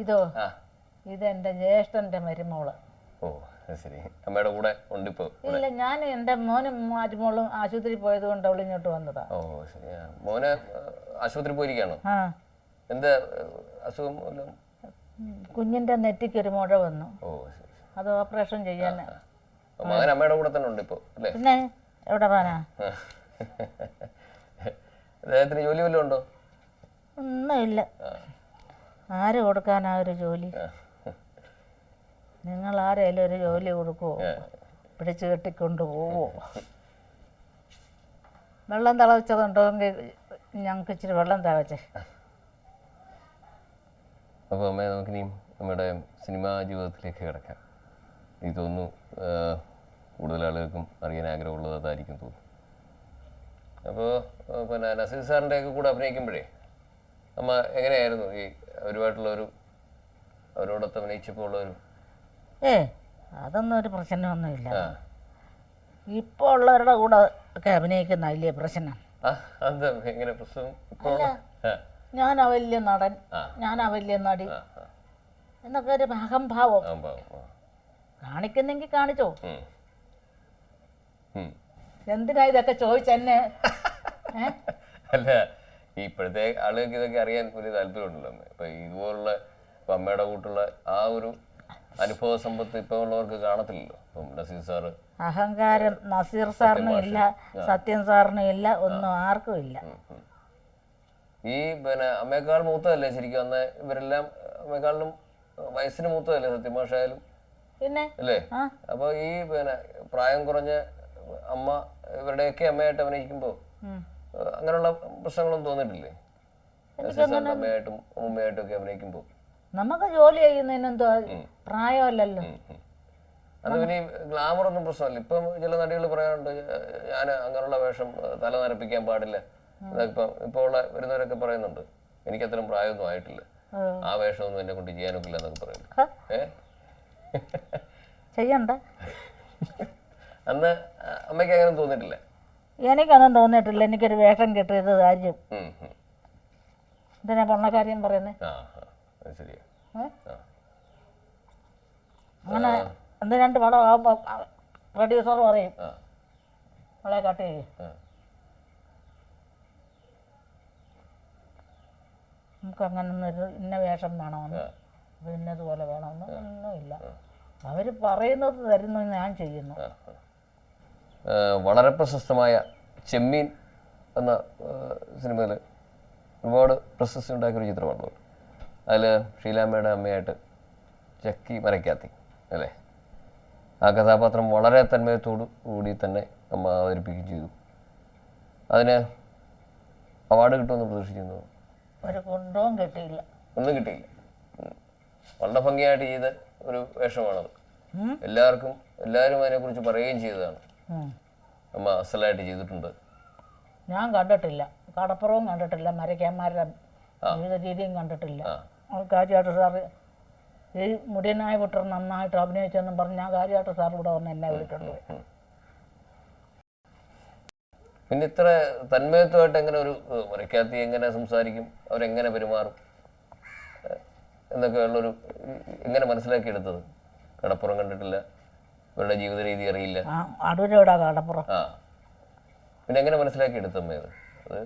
ഇതോ ഇതെന്റെ ജ്യേഷ്ഠന്റെ മരുമോള്. ഓ ശരി. അമ്മയുടെ കൂടെ ഉണ്ട് ഇപ്പൊ? ഇല്ല, ഞാൻ എന്റെ മോനും മരുമോളും ആശുപത്രി പോയത് കൊണ്ട് അവൾ ഇങ്ങോട്ട് വന്നതാ. ഓ ശരി. മോന് ആശുപത്രി പോയിരിക്കാണോ? എന്താ അസുഖം? കുഞ്ഞിന്റെ നെറ്റിക്ക് ഒരു മുഴ വന്നു. ഓ അത് ഓപ്പറേഷൻ ചെയ്യാൻ. മകൻ അമ്മയുടെ കൂടെ തന്നെ ഉണ്ട് ഇപ്പൊ അല്ലേ? പിന്നെ എവിടെ പോനാ? അദ്ദേഹത്തിന് ജോലി വല്ലതും ഉണ്ടോ? ഒന്നുമില്ല. ആര് കൊടുക്കാനാ ഒരു ജോലി? നിങ്ങൾ ആരേലും ഒരു ജോലി കൊടുക്കുവോ? പിടിച്ചു കെട്ടിക്കൊണ്ട് പോവോ? വെള്ളം തിളച്ചതുണ്ടോ എങ്കിൽ ഞങ്ങൾക്ക് ഇച്ചിരി വെള്ളം തിളച്ചേ. അപ്പോൾ അമ്മ നമുക്കിനിയും നമ്മുടെ സിനിമാ ജീവിതത്തിലേക്ക് കിടക്കാം. എനിക്ക് തോന്നുന്നു കൂടുതൽ ആളുകൾക്കും അറിയാൻ ആഗ്രഹമുള്ളത് അതായിരിക്കും തോന്നുന്നു. അപ്പോൾ പിന്നെ നസീർ സാറിൻ്റെ ഒക്കെ കൂടെ അഭിനയിക്കുമ്പോഴേ അമ്മ എങ്ങനെയായിരുന്നു ഈ അവരുമായിട്ടുള്ളൊരു അവരോടൊത്ത് അഭിനയിച്ചപ്പോൾ ഉള്ളൊരു? അതൊന്നും ഒരു പ്രശ്നമൊന്നുമില്ല. ഇപ്പോൾ ഉള്ളവരുടെ കൂടെ ഒക്കെ അഭിനയിക്കുന്ന വലിയ പ്രശ്നം. എങ്ങനെ പ്രശ്നം? ഞാനാ വലിയ നടൻ, ഞാനാ വലിയ നടി എന്നൊക്കെ ഒരു അഹംഭാവം കാണിക്കുന്നെങ്കിൽ കാണിച്ചോ. എന്തിനാ ഇതൊക്കെ ചോദിച്ചെന്നെ? അല്ല, ഇപ്പോഴത്തെ ആളുകൾക്ക് ഇതൊക്കെ അറിയാൻ വലിയ താല്പര്യമുണ്ടല്ലോ. ഇപ്പൊ ഇതുപോലുള്ള ഇപ്പൊ അമ്മയുടെ കൂട്ടുള്ള ആ ഒരു അനുഭവ സമ്പത്ത് ഇപ്പൊ ഉള്ളവർക്ക് കാണത്തില്ലല്ലോ. ഇപ്പം നസീർ സാറ് അഹങ്കാരം നസീർ സാറിനും ഇല്ല, സത്യൻ സാറിനും ഇല്ല, ഒന്നും ആർക്കും ഇല്ല. ഈ പിന്നെ അമ്മയെക്കാൾ മൂത്തതല്ലേ ശരിക്കും അന്ന് ഇവരെല്ലാം? അമ്മയെക്കാളിലും വയസ്സിന് മൂത്തതല്ലേ സത്യം മാഷായാലും? പിന്നെ അല്ലേ? അപ്പൊ ഈ പിന്നെ പ്രായം കുറഞ്ഞ അമ്മ ഇവരുടെയൊക്കെ അമ്മയായിട്ട് അഭിനയിക്കുമ്പോ അങ്ങനെയുള്ള പ്രശ്നങ്ങളൊന്നും തോന്നിയിട്ടില്ലേ? അമ്മയായിട്ടും അമ്മയായിട്ടും ഒക്കെ അഭിനയിക്കുമ്പോ നമുക്ക് ജോലി ചെയ്യുന്നതിനെന്തോ പ്രായമല്ലല്ലോ. അത് പിന്നെ ഗ്ലാമർ ഒന്നും പ്രശ്നമല്ല. ഇപ്പം ചില നടികൾ പറയാറുണ്ട്, ഞാൻ അങ്ങനെയുള്ള വേഷം തല നരപ്പിക്കാൻ പാടില്ല. ഇപ്പൊ ഉള്ള വരുന്നവരൊക്കെ പറയുന്നുണ്ട്, എനിക്ക് അത്രയും പ്രായമൊന്നും ആയിട്ടില്ല, ആ വേഷമൊന്നും എന്നെ കൊണ്ട് ചെയ്യാനൊക്കില്ല എന്നൊക്കെ പറയുന്നു. ചെയ്യണ്ട. അന്ന് അമ്മയ്ക്ക് അങ്ങനെ തോന്നിയിട്ടില്ല? എനിക്കൊന്നും തോന്നിയിട്ടില്ല. എനിക്കൊരു വേഷം കിട്ടിയത് കാര്യം. എന്തിനാ പൊണ്ണക്കാര്യം പറയുന്നേ? അങ്ങനെ എന്ത് രണ്ട് പടം ആകുമ്പോ പ്രൊഡ്യൂസർ പറയും അവളെ കട്ട് ചെയ്യും. നമുക്ക് അങ്ങനൊന്നൊരു ഇന്ന വേഷം വേണമെന്ന് ഇന്നതുപോലെ വേണമെന്ന് ഒന്നുമില്ല. അവർ പറയുന്നത് തരുന്നു, ഞാൻ ചെയ്യുന്നു. വളരെ പ്രശസ്തമായ ചെമ്മീൻ എന്ന സിനിമയിൽ ഒരുപാട് പ്രശസ്തി ഉണ്ടാക്കിയൊരു ചിത്രമാണല്ലോ. അതിൽ ഷീലാമ്മയുടെ അമ്മയായിട്ട് ചക്കി മരക്കാത്തി അല്ലേ? ആ കഥാപാത്രം വളരെ തന്മയത്തോടു കൂടി തന്നെ അമ്മ അവതരിപ്പിക്കുകയും ചെയ്തു. അതിന് അവാർഡ് കിട്ടുമെന്ന് പ്രതീക്ഷിക്കുന്നു. ഒരു കൊണ്ടവും കിട്ടിയില്ല, ഒന്നും കിട്ടിയില്ല. വളരെ ഭംഗിയായിട്ട് ചെയ്ത ഒരു വേഷമാണത്. എല്ലാവരും അതിനെക്കുറിച്ച് പറയുകയും ചെയ്തതാണ്. അമ്മ അസലായിട്ട് ചെയ്തിട്ടുണ്ട്. ഞാൻ കണ്ടിട്ടില്ല, കടപ്പുറവും കണ്ടിട്ടില്ല, മരക്കാന്മാരുടെ ജീവിത രീതിയും കണ്ടിട്ടില്ല. കാര്യമായിട്ട് സാറ് ഈ മുടിയനായ കുട്ടർ നന്നായിട്ട് അഭിനയിച്ചെന്നും പറഞ്ഞ് ഞാൻ കാര്യമായിട്ട് സാർ ഇവിടെ വന്ന് എന്നെ വിളിട്ടുണ്ട്. പിന്നെ ഇത്ര തന്മയത്വമായിട്ട് എങ്ങനെ ഒരു മരക്കാത്തി എങ്ങനെ സംസാരിക്കും, അവരെങ്ങനെ പെരുമാറും എന്നൊക്കെ ഉള്ളൊരു എങ്ങനെ മനസ്സിലാക്കിയെടുത്തത്? കടപ്പുറം കണ്ടിട്ടില്ല, ഇവരുടെ ജീവിത രീതി അറിയില്ല. അടൂരോടാ കടപ്പുറം. പിന്നെ എങ്ങനെ മനസ്സിലാക്കിയെടുത്തമ്മയത്? അത്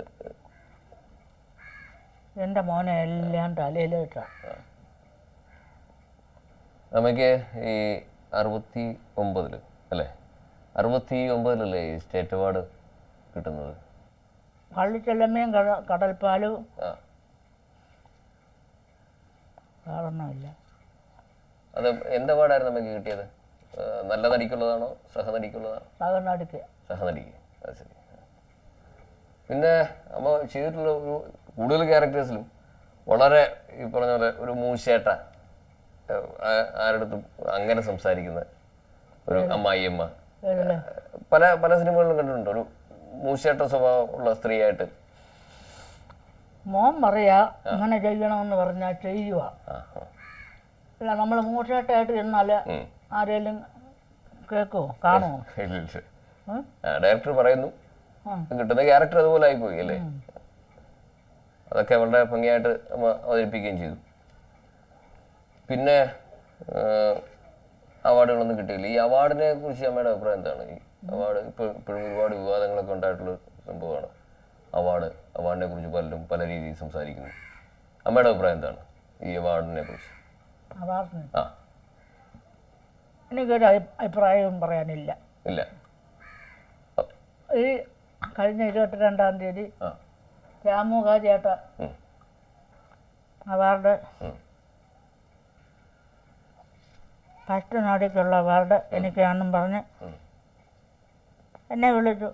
എൻ്റെ മോനെ എല്ലാം തലയിലിട്ട. അമ്മയ്ക്ക് ഈ 69 അല്ലേ? 69 ഈ സ്റ്റേറ്റ് അവാർഡ് കിട്ടുന്നത്. പള്ളിച്ചെല്ലമ്മയും കടൽപ്പാലും കാരണമില്ല. അത് എന്ത് അവാർഡായിരുന്നു അമ്മയ്ക്ക് കിട്ടിയത്? നല്ല നടിക്കുള്ളതാണോ സഹനടിക്കുള്ളതാണോ? സഹനടിക്ക്. സഹനടിക്ക്, അത് ശരി. പിന്നെ അമ്മ ചെയ്തിട്ടുള്ള ഒരു കൂടുതൽ ക്യാരക്ടേഴ്സിലും വളരെ ഈ പറഞ്ഞ പോലെ ഒരു മൂശേട്ട, ആരുടെടുത്തും അങ്ങനെ സംസാരിക്കുന്ന ഒരു അമ്മായിയമ്മ, ഏതില് പല പല സിനിമകളിലും കണ്ടിട്ടുണ്ട്, ഒരു മൂശേട്ട സ്വഭാവമുള്ള സ്ത്രീയായിട്ട്. മോൻ പറയാ അങ്ങനെ ചെയ്യണമെന്ന് പറഞ്ഞാൽ ചെയ്യുക. ഇല്ല നമ്മൾ മൂശേട്ടായിട്ട് ചെന്നാൽ ആരെങ്കിലും കേൾക്കുമോ കാണുമോ? ഡയറക്ടർ പറയുന്നു, കിട്ടുന്ന ക്യാരക്ടർ അതുപോലെ ആയിപ്പോയി അല്ലേ. അതൊക്കെ വളരെ ഭംഗിയായിട്ട് അവതരിപ്പിക്കുകയും ചെയ്തു. പിന്നെ അവാർഡുകളൊന്നും കിട്ടിയില്ല. ഈ അവാർഡിനെ കുറിച്ച് അമ്മയുടെ അഭിപ്രായം എന്താണ്? ഈ അവാർഡ് ഇപ്പോഴും ഒരുപാട് വിവാദങ്ങളൊക്കെ ഉണ്ടായിട്ടുള്ള സംഭവമാണ്. അവാർഡിനെ കുറിച്ച് പലരും പല രീതിയിൽ സംസാരിക്കുന്നു. അമ്മയുടെ അഭിപ്രായം എന്താണ് ഈ അവാർഡിനെ കുറിച്ച്? എനിക്കൊരു അഭിപ്രായവും പറയാനില്ല. ഇല്ല. ഈ കഴിഞ്ഞ 22-ാം തീയതി രാമുകാരിയേട്ട അവാർഡ് ഫസ്റ്റ് നാടിക്കുള്ള അവാർഡ് എനിക്കാണെന്നും പറഞ്ഞ് എന്നെ വിളിച്ചു.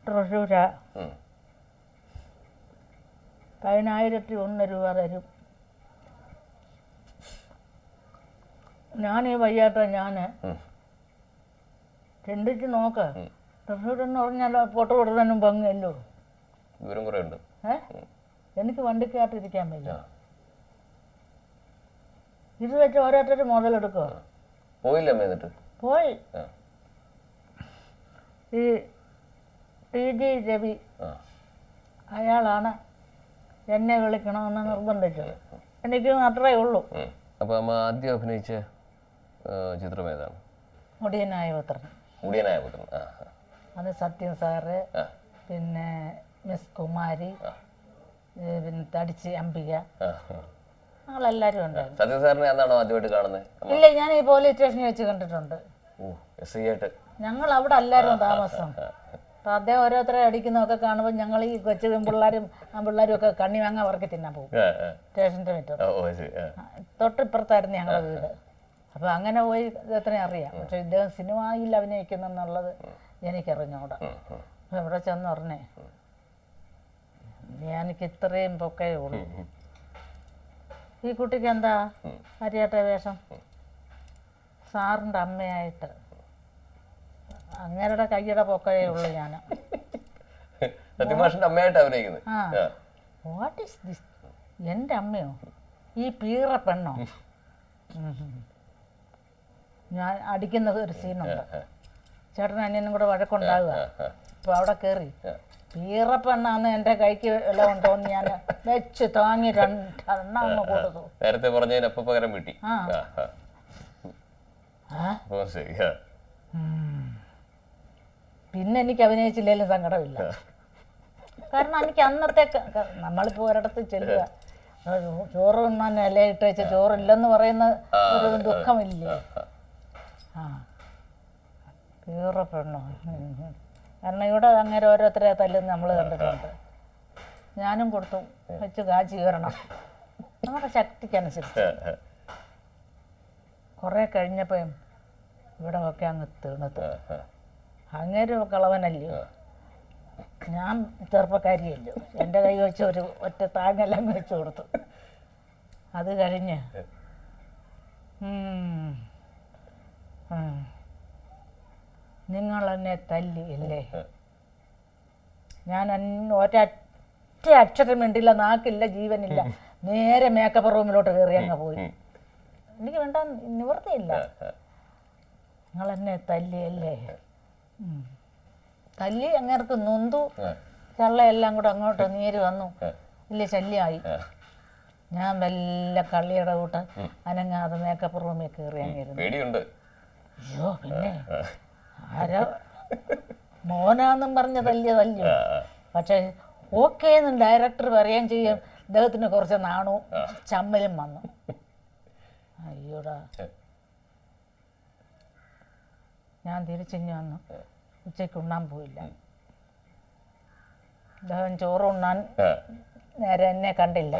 തൃശ്ശൂരാ 10,001 രൂപ തരും. ഞാനീ വയ്യാത്ത ഞാൻ ചിന്തിച്ച് നോക്ക. തൃശ്ശൂരെന്ന് പറഞ്ഞാൽ ഫോട്ടോ കൊടുക്കാനും ഭംഗിയല്ലോ. എനിക്ക് വണ്ടിക്കകത്തിരിക്കാൻ വയ്യ. ഇത് വെച്ച് ഓരോരുത്തർ മുതലെടുക്കുക. പോയി. ഈ TG രവി അയാളാണ് എന്നെ വിളിക്കണമെന്ന് നിർബന്ധിച്ചത്. എനിക്ക് അത്രേ ഉള്ളൂ. അപ്പോൾ അമ്മ ആദ്യം അഭിനയിച്ച ചിത്രം ഏതാണ്? മുടിയനായ പുത്രൻ. അത് സത്യൻ സാറ്, പിന്നെ മിസ് കുമാരി, പിന്നെ തടിച്ച് അംബിക, ഞങ്ങളെല്ലാവരും ഉണ്ടായിരുന്നു. സത്യൻ സാറിനെ എന്താണോ ആദ്യമായിട്ട് കാണുന്നത്? ഇല്ല, ഞാൻ ഈ പോലീസ് സ്റ്റേഷനിൽ വെച്ച് കണ്ടിട്ടുണ്ട്. ഞങ്ങൾ അവിടെ അല്ലായിരുന്നു താമസം. അപ്പം അദ്ദേഹം ഓരോരുത്തരെ അടിക്കുന്നതൊക്കെ കാണുമ്പോൾ ഞങ്ങൾ ഈ കൊച്ചു പിള്ളേരും ഒക്കെ കണ്ണി വാങ്ങാൻ വറക്കി തിന്നാൻ പോകും സ്റ്റേഷൻ്റെ മുറ്റത്ത്. തൊട്ടിപ്പുറത്തായിരുന്നു ഞങ്ങളുടെ വീട്. അപ്പോൾ അങ്ങനെ പോയി ഇദ്ദേഹത്തിനെ അറിയാം. പക്ഷെ ഇദ്ദേഹം സിനിമയിൽ അഭിനയിക്കുന്നെന്നുള്ളത് എനിക്കറിഞ്ഞൂടാ. അപ്പം ഇവിടെ ചെന്ന് പറഞ്ഞേ, എനിക്ക് ഇത്രയും പൊക്കേ ഉള്ളൂ, ഈ കുട്ടിക്ക് എന്താ അറിയാത്ത വേഷം? സാറിൻ്റെ അമ്മയായിട്ട്. അങ്ങേരുടെ കൈയുടെ പൊക്കേ ഉള്ളൂ ഞാൻ. What is this? എൻ്റെ അമ്മയോ? ഈ പീറ പെണ്ണോ? ഞാൻ അടിക്കുന്നത് ഒരു സീനുണ്ട്. ചേട്ടനും അനിയനും കൂടെ വഴക്കുണ്ടാവുക. അപ്പോൾ അവിടെ കയറി പീറപ്പെണ്ണാന്ന് എൻ്റെ കൈക്ക് എല്ലാം ഉണ്ടോന്ന് ഞാൻ വെച്ച് താങ്ങി 2 കൊടുത്തു. നേരത്തെ പറഞ്ഞതിനൊപ്പം പകരം വീട്ടി. പിന്നെ എനിക്ക് അഭിനയിച്ചില്ലെങ്കിലും സങ്കടമില്ല. കാരണം എനിക്ക് അന്നത്തെ നമ്മളിപ്പോൾ ഒരിടത്ത് ചെല്ലുക, ചോറ് തിന്നാൻ ഇലയിട്ട് വെച്ച് ചോറില്ലെന്ന് പറയുന്ന ഒരു ദുഃഖമില്ലേ? പീറപ്പെണ്ണോ? കാരണം ഇവിടെ അങ്ങനെ ഓരോരുത്തരെ തല്ലുന്ന നമ്മൾ കണ്ടിട്ടുണ്ട്. ഞാനും കൊടുത്തു വെച്ച് കാച്ചി കയറണം നമ്മുടെ ശക്തിക്കനുസരിച്ച്. കുറേ കഴിഞ്ഞപ്പോൾ ഇവിടെ ഒക്കെ അങ്ങ് തീർന്നത്. അങ്ങേര് കളവനല്ലയോ, ഞാൻ ചെറുപ്പക്കാരിയല്ലോ. എൻ്റെ കൈ വെച്ച് ഒരു ഒറ്റ താങ്ങെല്ലാം വെച്ച് കൊടുത്തു. അത് കഴിഞ്ഞ് നിങ്ങളെന്നെ തല്ലി അല്ലേ? ഞാൻ ഒറ്റ അക്ഷരം വേണ്ടില്ല, നാക്കില്ല, ജീവനില്ല. നേരെ മേക്കപ്പ് റൂമിലോട്ട് കയറി അങ്ങ് പോയി. എനിക്ക് വേണ്ട നിവൃത്തിയില്ല. നിങ്ങളെന്നെ തല്ലി അല്ലേ? തല്ലി അങ്ങേർക്ക് നൊന്തു. ചള്ളയെല്ലാം കൂടെ അങ്ങോട്ട് നീര് വന്നു. വലിയ ശല്യമായി. ഞാൻ വല്ല കള്ളിയുടെ കൂട്ട് അനങ്ങാതെ മേക്കപ്പ് റൂമിൽ കയറി അങ്ങിരുന്നു. അയ്യോ, പിന്നെ ആരോ മോനാന്നും പറഞ്ഞ തല്ലിയോ. പക്ഷെ ഓക്കേ എന്ന് ഡയറക്ടർ പറയുകയും ചെയ്യും. ഇദ്ദേഹത്തിന് കുറച്ച് നാണവും ചമ്മലും വന്നു. അയ്യോടാ, ഞാൻ തിരിച്ചിഞ്ഞ് വന്നു. ഉച്ചയ്ക്ക് ഉണ്ണാൻ പോയില്ല. ഇദ്ദേഹം ചോറ് ഉണ്ണാൻ നേരെ എന്നെ കണ്ടില്ല.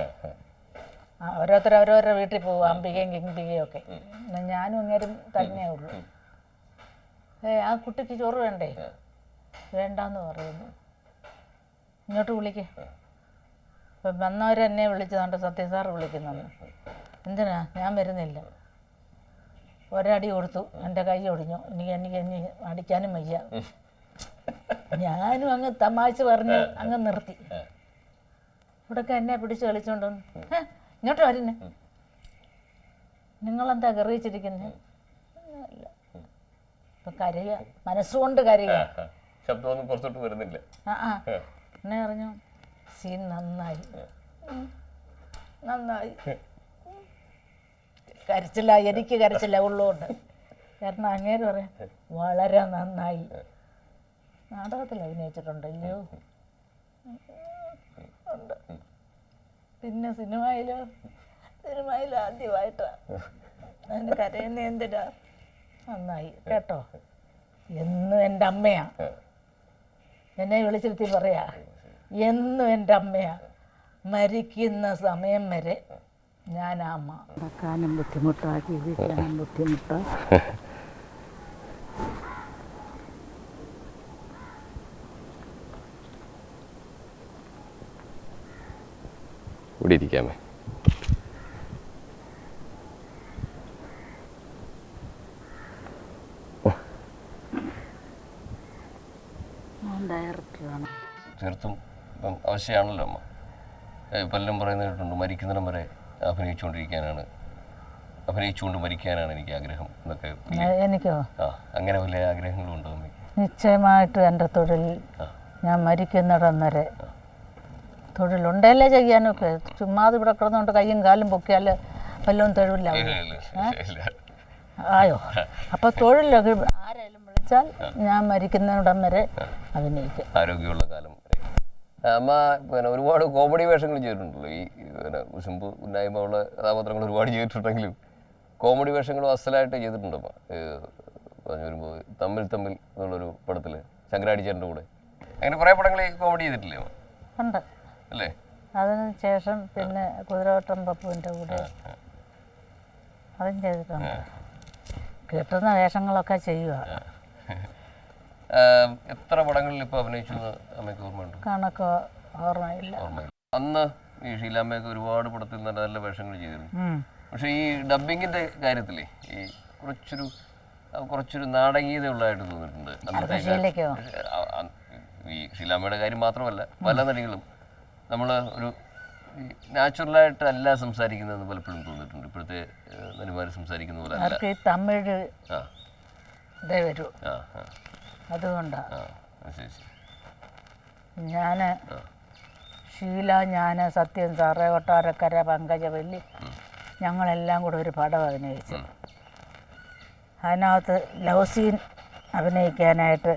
ഓരോരുത്തർ ഓരോരുത്തരുടെ വീട്ടിൽ പോകും, അംബികയും കിംബികയും ഒക്കെ. ഞാനും അങ്ങേരും തന്നെ ഉള്ളൂ. ആ കുട്ടിക്ക് ചോറ് വേണ്ടേ? വേണ്ടാന്ന് പറയുന്നു. ഇങ്ങോട്ട് വിളിക്ക്. അപ്പം വന്നവരെന്നെ വിളിച്ചതുകൊണ്ട് സത്യസാർ വിളിക്കുന്നുണ്ട്. എന്തിനാ? ഞാൻ വരുന്നില്ല. ഒരടി കൊടുത്തു, എൻ്റെ കൈ ഒടിഞ്ഞു. എനിക്ക് ഇനി അടിക്കാനും വയ്യ. ഞാനും അങ്ങ് തമാശ പറഞ്ഞ് അങ്ങ് നിർത്തി. ഇവിടൊക്കെ എന്നെ പിടിച്ച് കളിച്ചോണ്ടോന്ന് ഇങ്ങോട്ട് വരുന്നേ, നിങ്ങളെന്താ കറിയിച്ചിരിക്കുന്നേ? ഇല്ല, ഇപ്പൊ കരയുക, മനസ്സുകൊണ്ട് കരയുക, ശബ്ദമൊന്നും പുറത്തോട്ട് വരുന്നില്ല. എന്നെ പറഞ്ഞു സീൻ നന്നായി, നന്നായി. കരച്ചില്ല, എനിക്ക് കരച്ചില്ല ഉള്ളതുകൊണ്ട്. കാരണം അങ്ങേര് പറയാം വളരെ നന്നായി. നാടകത്തിൽ അഭിനയിച്ചിട്ടുണ്ടല്ലോ, ഉണ്ട്. പിന്നെ സിനിമയിൽ ആദ്യമായിട്ടാണ്. അതിന് കരയുന്ന എന്തിനാ? നന്നായി കേട്ടോ. എന്നും എൻ്റെ അമ്മയാ എന്നെ വിളിച്ചിരുത്തി പറയാ, എന്നും എൻ്റെ അമ്മയാ. മരിക്കുന്ന സമയം വരെ ഞാൻ അമ്മ. നടക്കാനും ബുദ്ധിമുട്ടാ, ജീവിക്കാനും ബുദ്ധിമുട്ടാ. ഇവിടെ ഇരിക്കാമേ. ഡയറക്ടറാണ്. തീർത്തും ഇപ്പം ആവശ്യമാണല്ലോ അമ്മ. പലരും പറയുന്നത് കേട്ടിട്ടുണ്ട്, മരിക്കുന്നിടം വരെ അഭിനയിച്ചുകൊണ്ട് മരിക്കാനാണ് എനിക്ക് ആഗ്രഹം എന്നൊക്കെ. എനിക്കോ? അങ്ങനെ വല്ല ആഗ്രഹങ്ങളും ഉണ്ടോ അമ്മയ്ക്ക്? നിശ്ചയമായിട്ടും എൻ്റെ തൊഴിൽ ഞാൻ മരിക്കുന്നിടം വരെ തൊഴിലുണ്ടല്ലേ ചെയ്യാനൊക്കെ. ചുമ്മാതെ ഇവിടെ കിടന്നുകൊണ്ട് കയ്യും കാലും പൊക്കിയാൽ വല്ലതും തൊഴിലില്ല ആയോ? അപ്പോൾ തൊഴിലൊക്കെ ആരെങ്കിലും വിളിച്ചാൽ ഞാൻ മരിക്കുന്നിടം വരെ അഭിനയിക്കും, ആരോഗ്യമുള്ള കാലം. അമ്മ പിന്നെ ഒരുപാട് കോമഡി വേഷങ്ങൾ ചെയ്തിട്ടുണ്ടല്ലോ. ഈ പിന്നെ കുശുമ്പ് ഉന്നായ്മയുള്ള കഥാപാത്രങ്ങൾ ഒരുപാട് ചെയ്തിട്ടുണ്ടെങ്കിലും കോമഡി വേഷങ്ങളും അസലായിട്ട് ചെയ്തിട്ടുണ്ടമ്മ. പറഞ്ഞു വരുമ്പോൾ തമ്മിൽ എന്നുള്ളൊരു പടത്തിൽ ശങ്കരാടിച്ചേട്ടൻ്റെ കൂടെ അങ്ങനെ കുറേ പടങ്ങൾ കോമഡി ചെയ്തിട്ടില്ലേ അമ്മ? ഉണ്ട് അല്ലേ? അതിന് ശേഷം പിന്നെ കുതിരവട്ടം പപ്പുവിൻ്റെ കൂടെ അതും ചെയ്തിട്ടുണ്ട്. കിട്ടുന്ന വേഷങ്ങളൊക്കെ ചെയ്യുക. എത്ര പടങ്ങളിൽ ഇപ്പോൾ അഭിനയിച്ചു എന്ന് അമ്മയ്ക്ക് ഓർമ്മയുണ്ട്? കണക്കോ ഓർമ്മയില്ല. അന്ന് ഈ ഷീലാമ്മയൊക്കെ ഒരുപാട് പടത്തിൽ നല്ല നല്ല വേഷങ്ങൾ ചെയ്തിരുന്നു. പക്ഷെ ഈ ഡബിങ്ങിന്റെ കാര്യത്തിലേ ഈ കുറച്ചൊരു നാടകീയത ഉള്ളതായിട്ട് തോന്നിയിട്ടുണ്ട്. ഈ ഷീലാമ്മയുടെ കാര്യം മാത്രമല്ല, പല നടികളും നമ്മൾ ഒരു നാച്ചുറലായിട്ട് അല്ല സംസാരിക്കുന്നതെന്ന് പലപ്പോഴും തോന്നിയിട്ടുണ്ട്. ഇപ്പോഴത്തെ നടിമാർ സംസാരിക്കുന്ന പോലെ അല്ല. തമിഴ് വരൂ, അതുകൊണ്ടാണ്. ഞാൻ സത്യൻ സാറ്, കൊട്ടാരക്കര പങ്കജവല്ലി, ഞങ്ങളെല്ലാം കൂടെ ഒരു പടം അഭിനയിച്ചു. അതിനകത്ത് ലവ് സീൻ അഭിനയിക്കാനായിട്ട്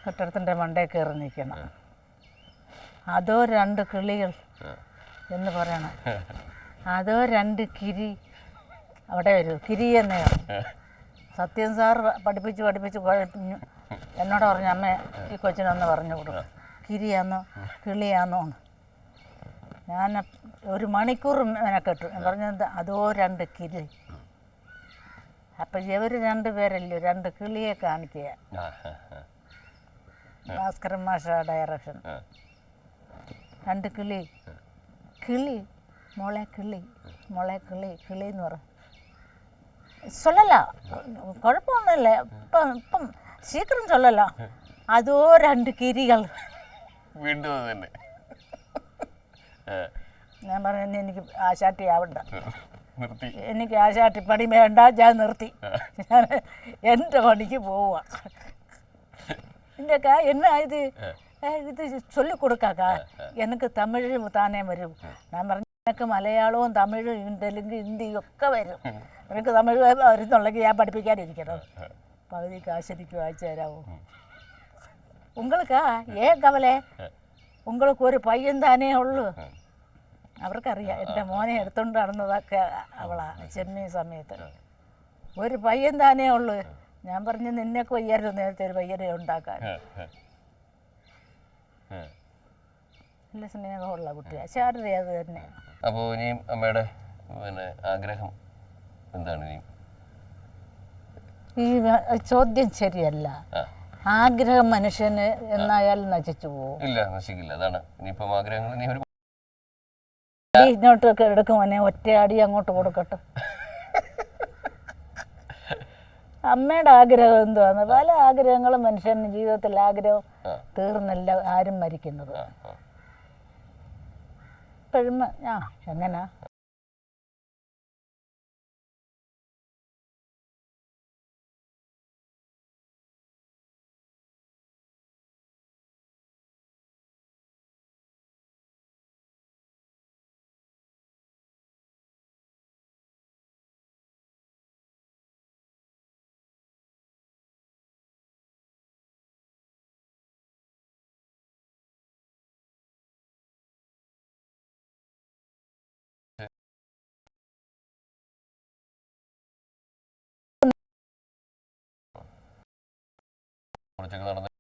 കെട്ടിടത്തിൻ്റെ മണ്ടയിൽ കയറി നിൽക്കണം. അതോ രണ്ട് കിളികൾ എന്ന് പറയണം, അതോ രണ്ട് കിരി അവിടെ വരൂ, കിരി എന്നേ. സത്യൻ സാർ പഠിപ്പിച്ച് കുഴഞ്ഞു എന്നോട് പറഞ്ഞു, അമ്മ ഈ കൊച്ചിനൊന്ന് പറഞ്ഞു കൊടുക്കും, കിരിയാന്നോ കിളിയാന്നോ. ഞാൻ 1 മണിക്കൂർ മെനക്കെട്ടു. ഞാൻ പറഞ്ഞത് അതോ രണ്ട് കിരി. അപ്പം ഇവർ 2 പേരല്ലോ, 2 കിളിയെ കാണിക്കുക. ഭാസ്കരൻ മാഷ ഡയറക്ഷൻ. 2 കിളി മോളെ കിളി എന്ന് പറ சொல்லல, കുഴപ്പമൊന്നുമില്ല, ഇപ്പം സീക്രം சொல்லല. അതോ 2 കിരികൾ വീണ്ടും തന്നെ. ഞാൻ പറഞ്ഞു എനിക്ക് ആശാട്ടി ആവണ്ട, എനിക്ക് ആശാട്ടി പണി വേണ്ട, ഞാൻ നിർത്തി. ഞാൻ എൻ്റെ പണിക്ക് പോവുക. ഇതൊക്കെ എന്നാ ഇത് ചൊല്ലിக் കൊടുക്കാക്കാ, എനിക്ക് തമിഴ് താനേ വരും. ഞാൻ പറഞ്ഞു എനിക്ക് മലയാളവും തമിഴും തെലുങ്ക് ഹിന്ദിയും ഒക്കെ വരും, എനിക്ക് തമിഴ് വരുന്നുണ്ടെങ്കിൽ ഞാൻ പഠിപ്പിക്കാനിരിക്കണം. പകുതി കാശരിക്ക് വായിച്ചു തരാമോ? ഉങ്ങൾക്കാ കവലെ, ഉങ്ങൾക്ക് ഒരു പയ്യൻ താനേ ഉള്ളൂ. അവർക്കറിയാം എൻ്റെ മോനെ എടുത്തുകൊണ്ട് നടന്നതൊക്കെ അവളാ ചെമ്മീൻ സമയത്ത്. ഒരു പയ്യൻ താനേ ഉള്ളൂ. ഞാൻ പറഞ്ഞു നിന്നെയൊക്കെ വയ്യായിരുന്നു നേരത്തെ ഒരു പയ്യനെ ഉണ്ടാക്കാൻ. നല്ല സ്നേഹമുള്ള കുട്ടിയാണ്, ശാരദ അത് തന്നെ. അപ്പോൾ ഇനിയും അമ്മയുടെ പിന്നെ ആഗ്രഹം എന്താണ്? ഈ ചോദ്യം ശരിയല്ല. ആഗ്രഹം മനുഷ്യന് എന്നായാലും നശിച്ചു പോകും. ഇല്ല, നശിക്കില്ല. അതാണ് ഇനിയിപ്പം ആഗ്രഹങ്ങൾ ഇനി ഒരു ഇങ്ങോട്ടൊക്കെ എടുക്കും, മോനെ ഒറ്റ അടി അങ്ങോട്ട് കൊടുക്കട്ടെ. അമ്മയുടെ ആഗ്രഹം എന്തുവാന്ന്, പല ആഗ്രഹങ്ങളും മനുഷ്യന് ജീവിതത്തിൽ ആഗ്രഹം തീർന്നല്ല ആരും മരിക്കുന്നത്. ഇപ്പോഴും എങ്ങനാ കുറച്ചൊക്കെ നടന്ന്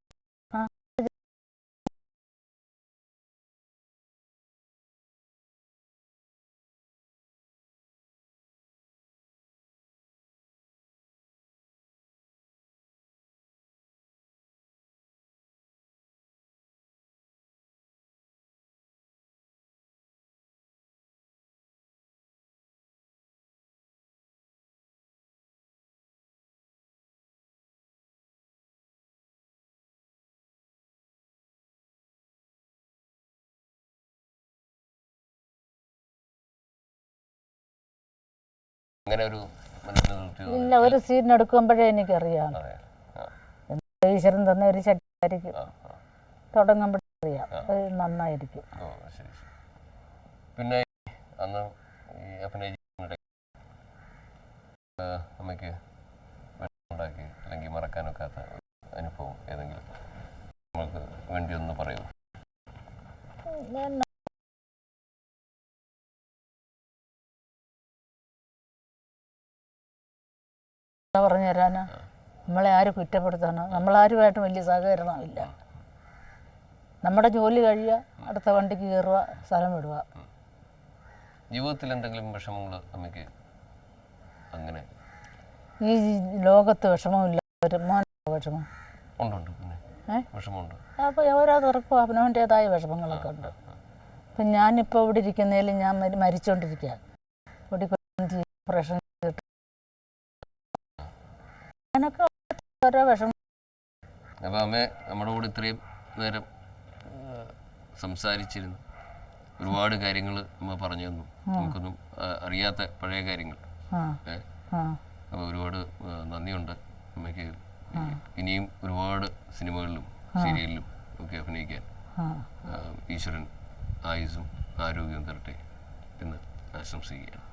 അങ്ങനെ ഒരു മനസ്സിൽ നിർത്തി ഇല്ല. ഒരു സീൻ എടുക്കുമ്പോഴേ എനിക്കറിയാം ഈശ്വരൻ തന്ന ഒരു ശക്തിയായിരിക്കും. തുടങ്ങുമ്പോഴേ അറിയാം അത് നന്നായിരിക്കും. ശരി. പിന്നെ അന്ന് ഈ അഭിനയിച്ചിട്ട് അമ്മയ്ക്ക് ഉണ്ടാക്കി അല്ലെങ്കിൽ മറക്കാനൊക്കാത്ത അനുഭവം ഏതെങ്കിലും നമുക്ക് വേണ്ടി ഒന്ന് പറയൂ. പറഞ്ഞു തരാനാ? നമ്മളെ ആര് കുറ്റപ്പെടുത്താനോ? നമ്മളാരുമായിട്ടും വലിയ സഹകരണമില്ല. നമ്മുടെ ജോലി കഴിയുക, അടുത്ത വണ്ടിക്ക് കയറുക, സ്ഥലം വിടുക. ജീവിതത്തിൽ എന്തെങ്കിലും വിഷമങ്ങൾ അമ്മയ്ക്ക് അങ്ങനെ? ഈ ലോകത്ത് വിഷമമില്ല ഒരു മോൻ്റെ വിഷമം ഉണ്ട്. പിന്നെ വിഷമമുണ്ട്. അപ്പോൾ ഓരോരുത്തർക്കും അവനവൻ്റേതായ വിഷമങ്ങളൊക്കെ ഉണ്ട്. ഇപ്പം ഞാനിപ്പോൾ ഇവിടെ ഇരിക്കുന്നതിൽ ഞാൻ മരിച്ചുകൊണ്ടിരിക്കുക. ഡിപ്രഷൻ അങ്ങനൊക്കെ ഓരോ വിഷമം. അപ്പോൾ അമ്മ നമ്മുടെ കൂടെ ഇത്രയും നേരം സംസാരിച്ചിരുന്നു. ഒരുപാട് കാര്യങ്ങൾ അമ്മ പറഞ്ഞു തന്നു. നമുക്കൊന്നും അറിയാത്ത പഴയ കാര്യങ്ങൾ. അപ്പോൾ ഒരുപാട് നന്ദിയുണ്ട് അമ്മയ്ക്ക്. ഇനിയും ഒരുപാട് സിനിമകളിലും സീരിയലിലും ഒക്കെ അഭിനയിക്കാൻ ഈശ്വരൻ ആയുസ്സും ആരോഗ്യവും തരട്ടെ എന്ന് ആശംസിക്കുകയാണ്.